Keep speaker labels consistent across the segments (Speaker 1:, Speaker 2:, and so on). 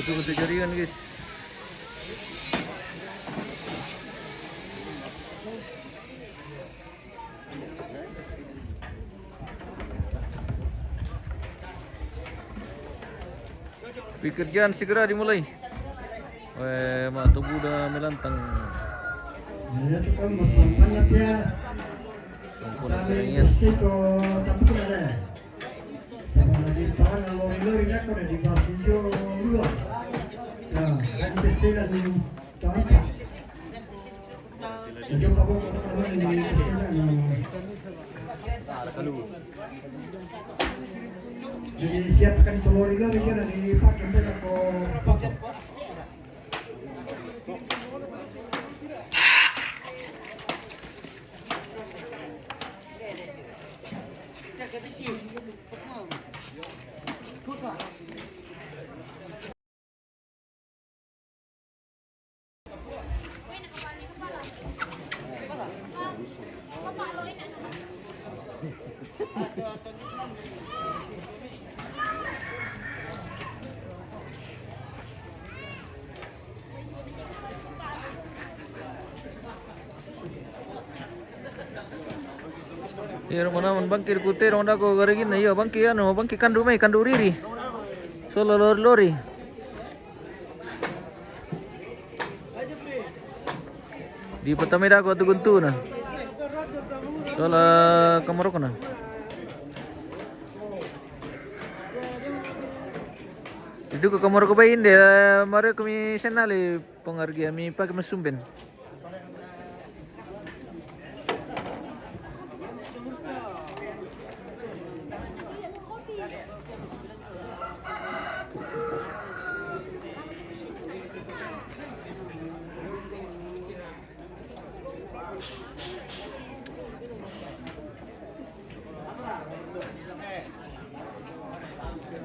Speaker 1: Kutu-kutu jaringan guys. Pekerjaan segera dimulai. Tubuh udah melantang. Sempurna keringat.
Speaker 2: Jadi siapkan telur juga bisa dipakai untuk
Speaker 1: Iya mana bangkir kute ronda ko garigin iya bangki ano bangki kandu mai kandu riri. Solo lori. Di Patameda ko tuguntu na. Sola kamaro ko na. Itu ko kamaro ko ba hindi mare kami senali pengargi ami pakai mesumben.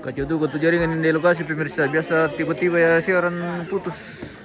Speaker 1: Kacau tuh jaringan di lokasi pemirsa. Biasa tiba-tiba ya siaran putus.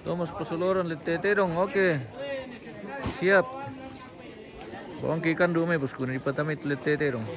Speaker 1: Thomas Pasoloran Leteterong, oke. Siap. Bawang ikan dulu may bosku di Patamit Leteterong.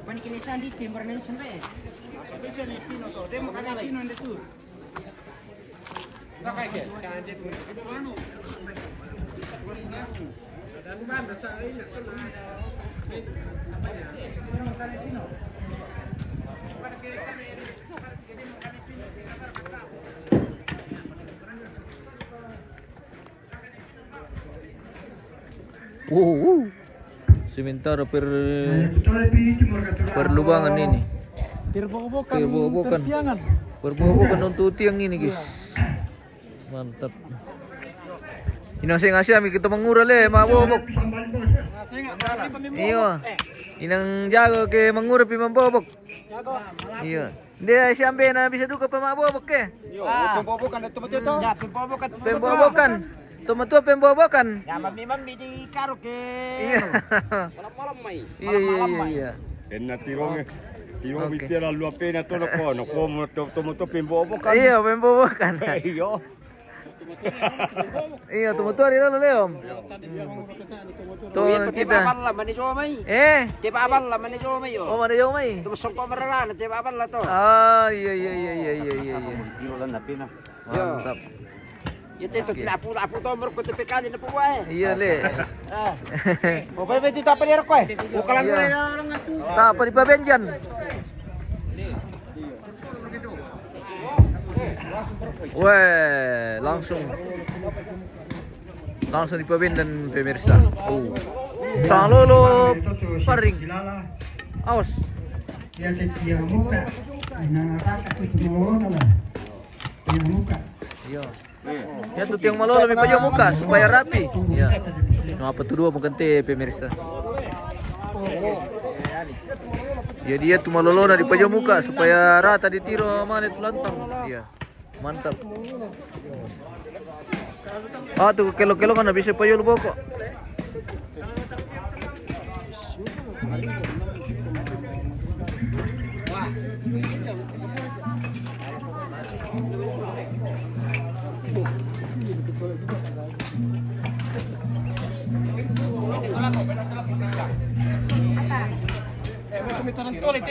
Speaker 3: Panikinisaan di timur nih sampai. Sampai sini pino tuh, demo kan pino itu. Enggak kayak gitu. Cantik tuh. Itu anu. Dan ban bahasa ini kan ada. Apa ya? Pino kan pino. Pada kiri kan ini. Demo kan pino.
Speaker 1: Sementara perlubangan ini. Perbobokan untuk tiang ini guys. Mantap. Inang saya kita mengural mabobok. Iya. Inang jago ke mengural pi mabobok. Iya. Dia siambe na bisa duka pemabobok ke.
Speaker 3: Yo, pembobokan itu betul tuh.
Speaker 4: Ya, pembobokan.
Speaker 1: Pembobokan. Tumatua pembobokan.
Speaker 4: Ya, mami di karo ke.
Speaker 1: Iya.
Speaker 3: Malam-malam mai.
Speaker 1: Iya.
Speaker 5: Enna tirong
Speaker 1: Oke.
Speaker 5: bicara lu appena tono kono como tomo pembobokan.
Speaker 1: Iya, pembobokan.
Speaker 5: Iyo.
Speaker 1: Iya, tumatua di lalu Leom. Tuh kita.
Speaker 4: Abal man jo mai. Tiba abal man jo mai yo.
Speaker 1: Oh, mana jauh mai?
Speaker 4: Terus songko marala tiba abal to.
Speaker 1: Ah, iya. Mantap.
Speaker 4: Ya te apu to mer ko te pekali na puwa eh.
Speaker 1: Iya, Le.
Speaker 3: Oh, bebe itu apa dia kok? Bukalan
Speaker 1: Iya.
Speaker 3: mereka orang ngatu.
Speaker 1: Tak apa di pabenjan. Weh, langsung di pabendan pemirsa. Oh. Salolo paring.
Speaker 2: Silala.
Speaker 1: Awas.
Speaker 2: Ya setia muka. Nah, kata itu mau lah. Ya muka.
Speaker 1: Iya. Ya tuh tiang malo lebih pajak muka supaya rapi. Iya. Nah, apa tuh dua mengganti pemirsa. Jadi ya tuh malolona di pajak muka supaya rata di tiro mana itu lantang. Iya. Mantap. Ah tuh kelo-kelo kan bisa pajak lu kok.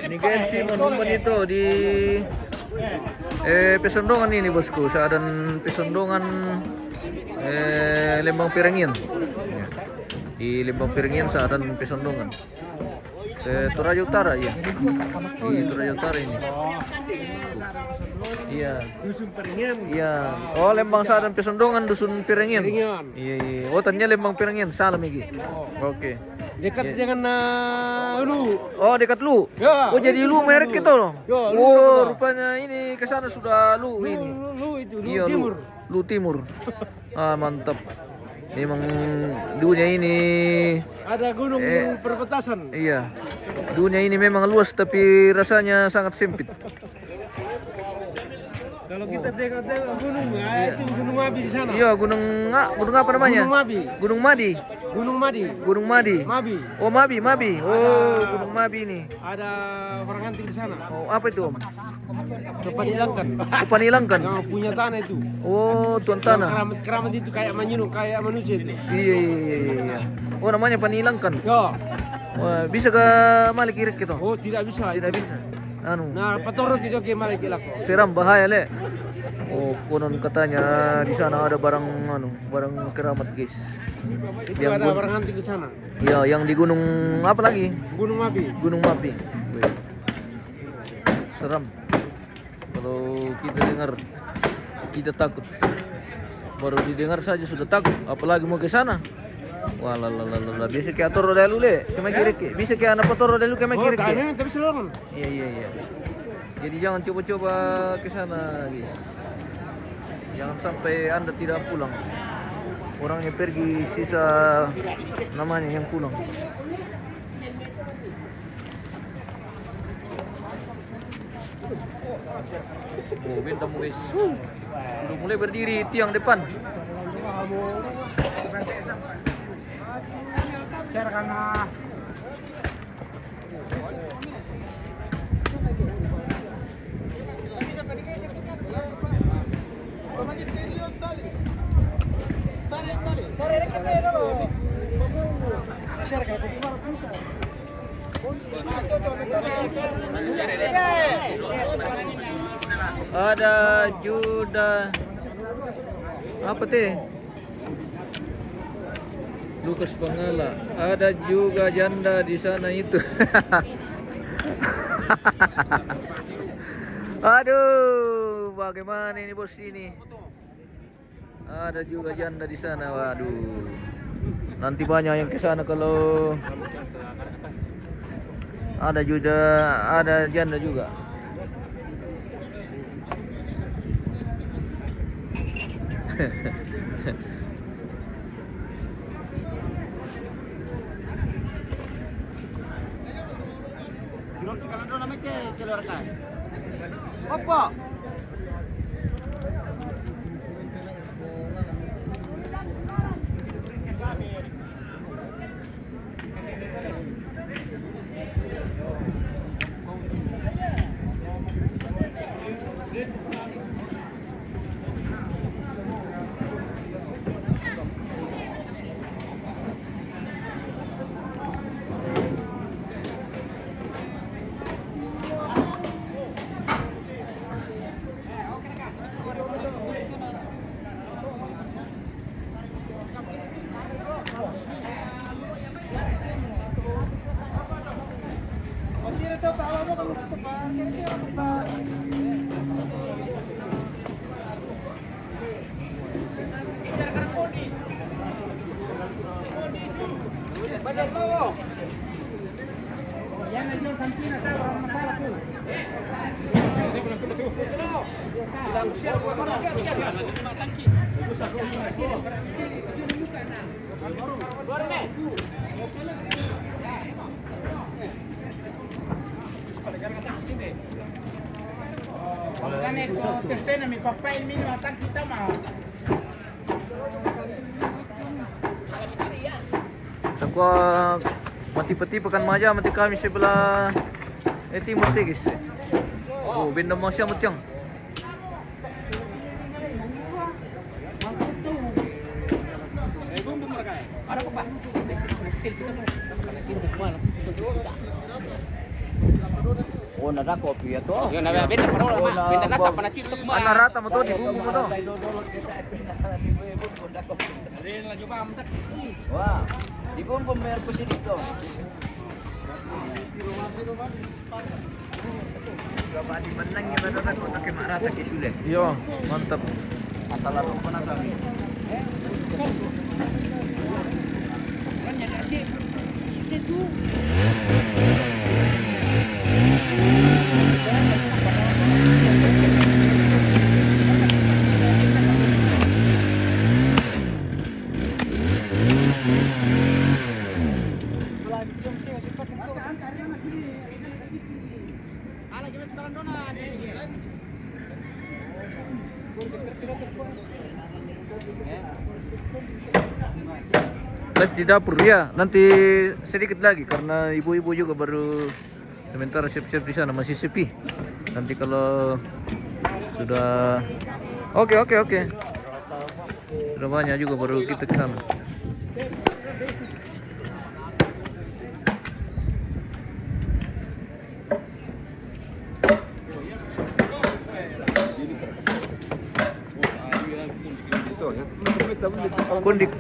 Speaker 1: Ini guys si monumen itu di Pesondongan ini bosku, seadan Pesondongan Lembang Pirengian. Ya. Di Lembang Pirengian seadan Pesondongan. Toraja Utara ya. Di Toraja Utara ini. Iya.
Speaker 3: Dusun Perengian.
Speaker 1: Iya. Oh, Lembang seadan Pesondongan dusun Pirengian. Iya. Oh, ternyata Lembang Pirengian salah Migi. Oke.
Speaker 3: Dekat dengan lu.
Speaker 1: Oh, dekat Lu.
Speaker 3: Ya.
Speaker 1: Oh, jadi Lu merek gitu loh.
Speaker 3: Ya, Lu
Speaker 1: Oh,
Speaker 3: merek.
Speaker 1: rupanya ini ke sana sudah Lu ini.
Speaker 3: Lu itu, lu
Speaker 1: Iya,
Speaker 3: timur.
Speaker 1: Lu Timur. Ah, mantap. Memang dunia ini
Speaker 3: Ada gunung perbatasan.
Speaker 1: iya. Dunia ini memang luas tapi rasanya sangat sempit.
Speaker 3: Kalau kita tengok gunung, itu Gunung Mabi di sana.
Speaker 1: Iya, gunung apa namanya?
Speaker 3: Gunung Mabi.
Speaker 1: Gunung Madi.
Speaker 3: Gunung Madi.
Speaker 1: Gunung Madi.
Speaker 3: Mabi.
Speaker 1: Oh, Mabi. Oh, Gunung Mabi ini.
Speaker 3: Ada orang anting di sana.
Speaker 1: Oh, apa itu, Om?
Speaker 3: Tempat hilangkan.
Speaker 1: Panilangkan.
Speaker 3: Yang punya tanah itu.
Speaker 1: Oh, tuan
Speaker 3: Yang
Speaker 1: tanah.
Speaker 3: keramat itu kayak menyuruh kayak manusia itu.
Speaker 1: Iya. Oh, namanya Panilangkan.
Speaker 3: Ya.
Speaker 1: Wah, bisa ke Malik Irik gitu?
Speaker 3: Oh, tidak bisa.
Speaker 1: Tidak bisa. Anu,
Speaker 3: Nah, patorot itu gimana kilako?
Speaker 1: seram bahaya, Le. Oh, konon katanya di sana ada barang keramat, guys.
Speaker 3: Itu ada orang anting di sana.
Speaker 1: Iya, yang di gunung apa lagi?
Speaker 3: Gunung Mabi.
Speaker 1: Gunung Mapi. Wih. Seram. Kalau kita dengar kita takut. Baru didengar saja sudah takut, apalagi mau ke sana. Wah, bisa ke atur roda lu Le, ke kiri ke. Bisa ke anak atur roda lu ke
Speaker 3: Oh,
Speaker 1: kiri ke.
Speaker 3: kayaknya tapi seluruh.
Speaker 1: Iya. Jadi jangan coba-coba ke sana, guys. Jangan sampai Anda tidak pulang. Orangnya pergi, sisa namanya yang pulang. Oh, bintang guys. Sudah mulai berdiri tiang depan. Ada Juda apa teh? Lukas Pangala. Ada juga janda di sana itu. Aduh, bagaimana ini bos ini? Ada juga janda di sana. Waduh. Nanti banyak yang ke sana kalau ada janda juga.
Speaker 3: Apa? Tesena mi papá el mismo ataque kita mah.
Speaker 1: Takwa mati-pati pekan maja mati kami sebelah timur guys. Oh, benda masya mutyang.
Speaker 4: Oh, nada kopi ya toh. Yo na benta pa ro, benta na sa panatilok mo.
Speaker 1: Ana rata mo to, di bumbu mo to.
Speaker 4: Wah, di pun pemer ko si dito. Coba di menang gimana nak kota ke marata ke sudah.
Speaker 1: Yo, mantap.
Speaker 4: Asal aku pernah sami.
Speaker 1: Live di dapur ya, nanti sedikit lagi karena ibu-ibu juga baru sementara siap-siap di sana masih sepi. Nanti kalau sudah oke. Sudah banyak juga baru kita ke sana. Kundik.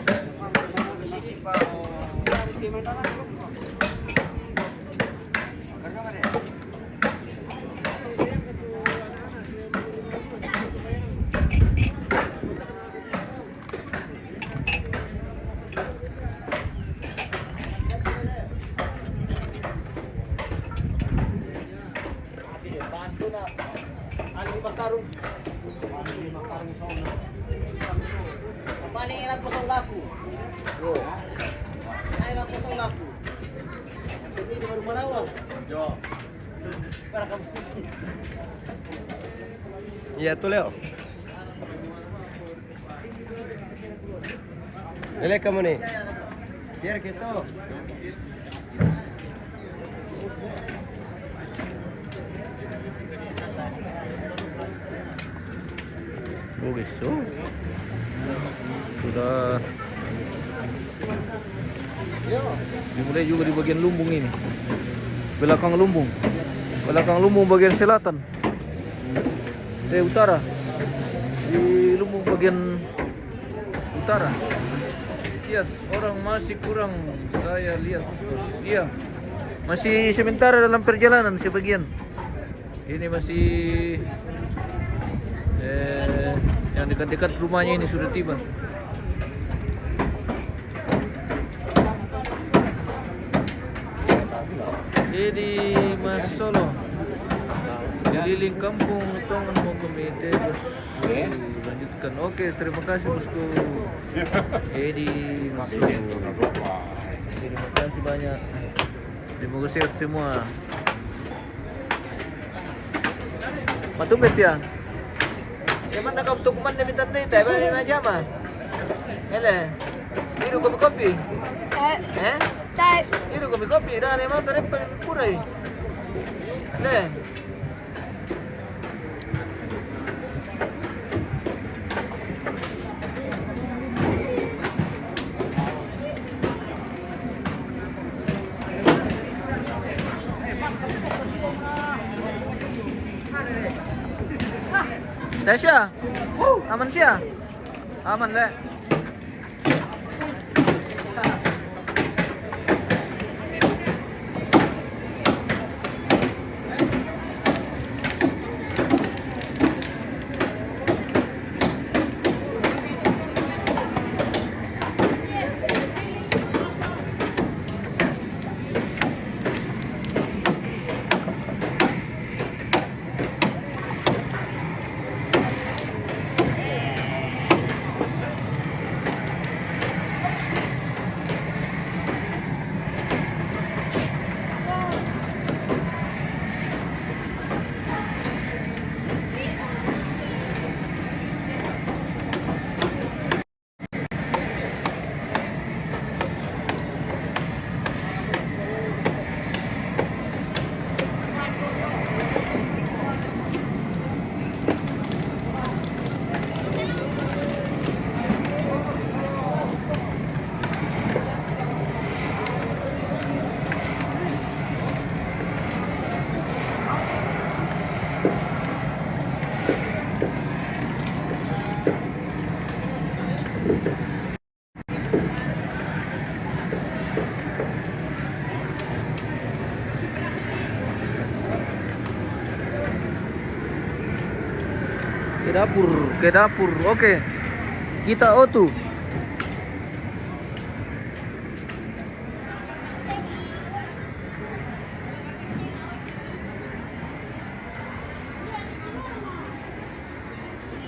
Speaker 3: Paling enak pasang laku. Enak pasang laku. Ini di baru Malawa. Jo. Para kamu pusing. Iya tuh Leo. Lele kamu nih. Biar gitu.
Speaker 1: Oh gitu. Sudah dimulai juga di bagian lumbung ini. Belakang lumbung bagian selatan. Utara. Di lumbung bagian utara. Yes, orang masih kurang saya lihat terus. Iya. Masih sementara dalam perjalanan sebagian. Ini masih yang dekat-dekat rumahnya ini sudah tiba. Jadi Mas Solo keliling kampung Tongan mau komite terus lanjutkan. Oke, terima kasih bosku. Edi Mas Solo. Terima kasih banyak. Semoga sehat semua. Matubit ya. Yaman na kautukuman na mintan na ito. Iba na dyan ma. Hele. Iru kopi-kopi. Eh? Iru kopi-kopi. Dah ni mana tadi purai. Le. Tasya. Aman siya. Aman le. Ke dapur. Oke. Kita otu.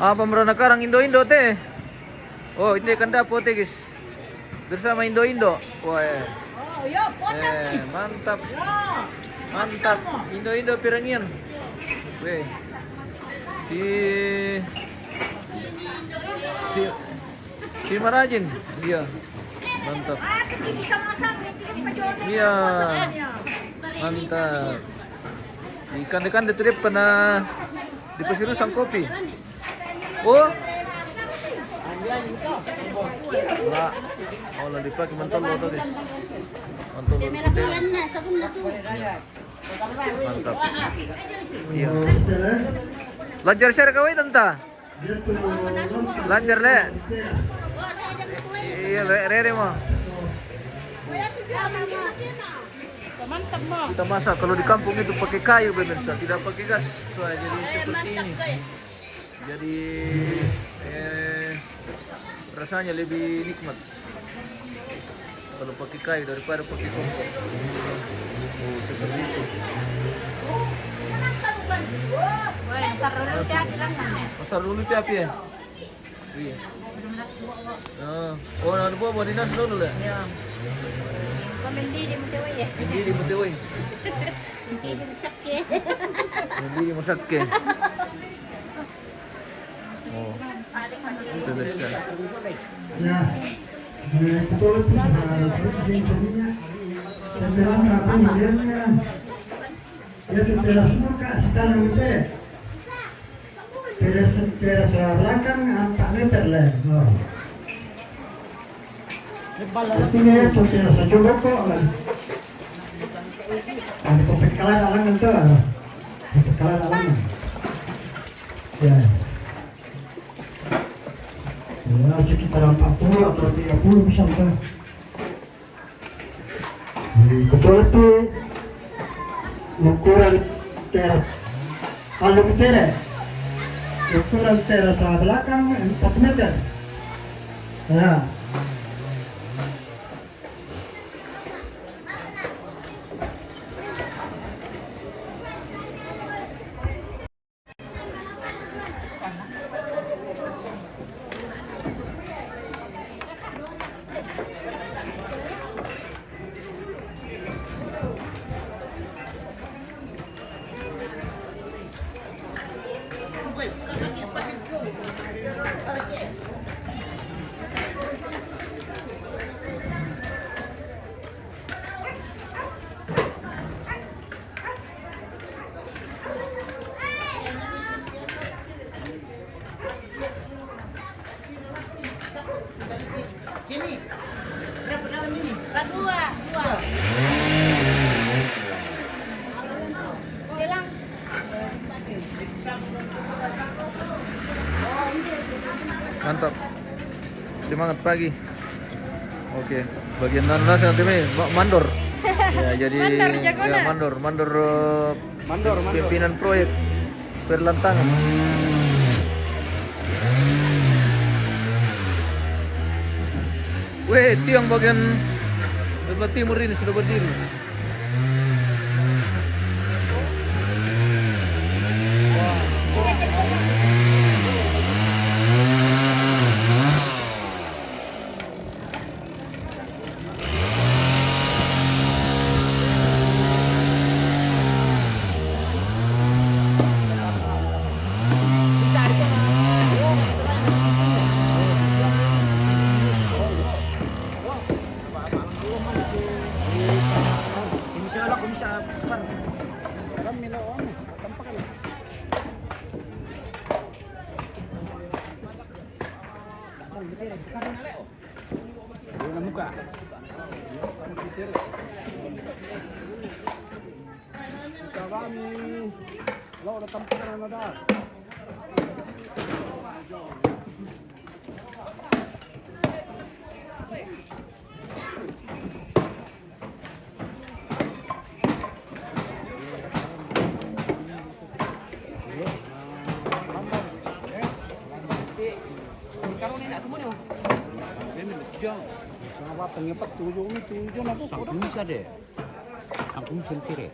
Speaker 1: Apa merana karang Indo-Indo teh? Oh, ini kan dapur teh, guys. Bersama Indo-Indo. Wah. Mantap. Mantap. Indo-Indo pirangian. Weh. Si Marajin dia mantap. Iya mantap. Ikan-ikan ditrip pernah di pesir sang kopi. Oh lah, oh lah dipakai mentol lo tuh guys. Mentol lo mantap. Iya. Lancar share kawai tanta. Lancar le. Iya re mah. Kita masak kalau di kampung itu pakai kayu pemirsa, tidak pakai gas. Soalnya jadi seperti ini. Jadi rasanya lebih nikmat kalau pakai kayu daripada pakai kompor. Oh seperti itu. Pasar dulu tiap ya. Iya. Oh, ada buah dinas dulu lah. Iya.
Speaker 6: Mendi di Mutewai ya.
Speaker 1: Mendi di Mutewai.
Speaker 6: Mendi di Musake.
Speaker 1: Mendi di Musake. Oh. Itu besar.
Speaker 2: Ya. Betul itu. Dan dalam apa modelnya? Ya teras muka sekarang itu. Teras belakang 4 meter lah. Ini ya teras coba kok lah. Ada pekalan alangan tu. Pekalan alangan. Ya. Ya sekitar 40 atau 30 bisa tu. Betul itu. Ukuran teras. Kalau teras. Ukuran teras belakang 4 meter. Ya.
Speaker 6: Dua. Silang.
Speaker 1: Mantap. Semangat pagi. Oke, bagian nanas nanti mandor. Ya, jadi
Speaker 6: Mandor, jago
Speaker 1: ya,
Speaker 6: na.
Speaker 1: mandor pimpinan proyek perlantangan. Weh, tiang bagian sebelah timur ini sudah berdiri.
Speaker 5: Sangkung bisa deh. Sangkung sendiri.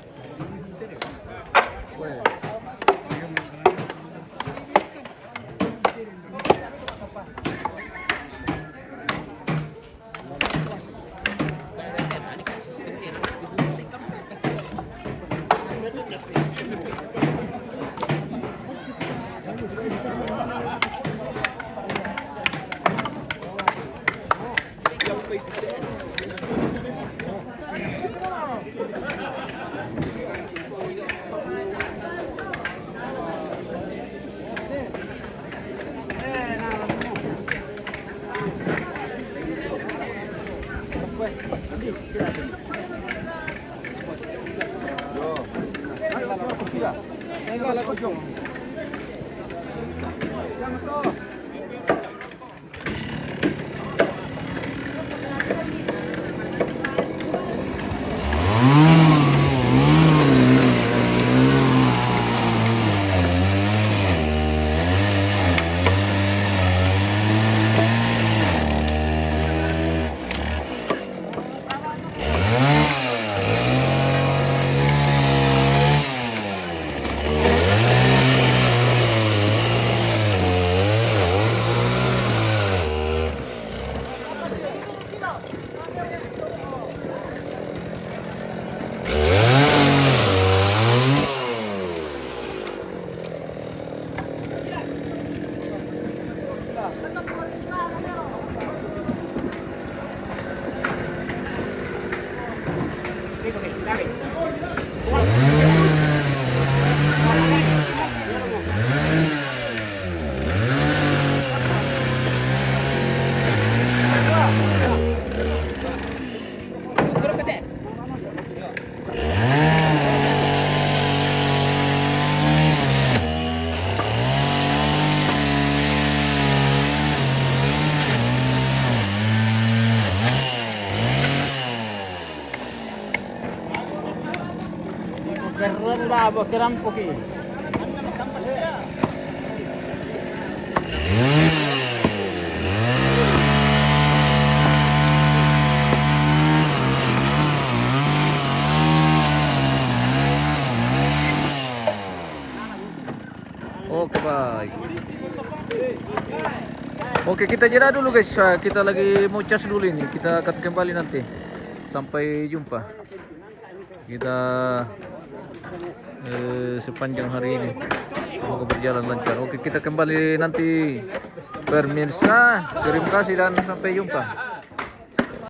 Speaker 2: Keren lah, kerampok ini.
Speaker 1: Oke, baik. Oke, kita jeda dulu guys. Kita lagi mau cas dulu ini. Kita akan kembali nanti. Sampai jumpa. Kita sepanjang hari ini semoga berjalan lancar. Oke, kita kembali nanti pemirsa. Terima kasih dan sampai jumpa.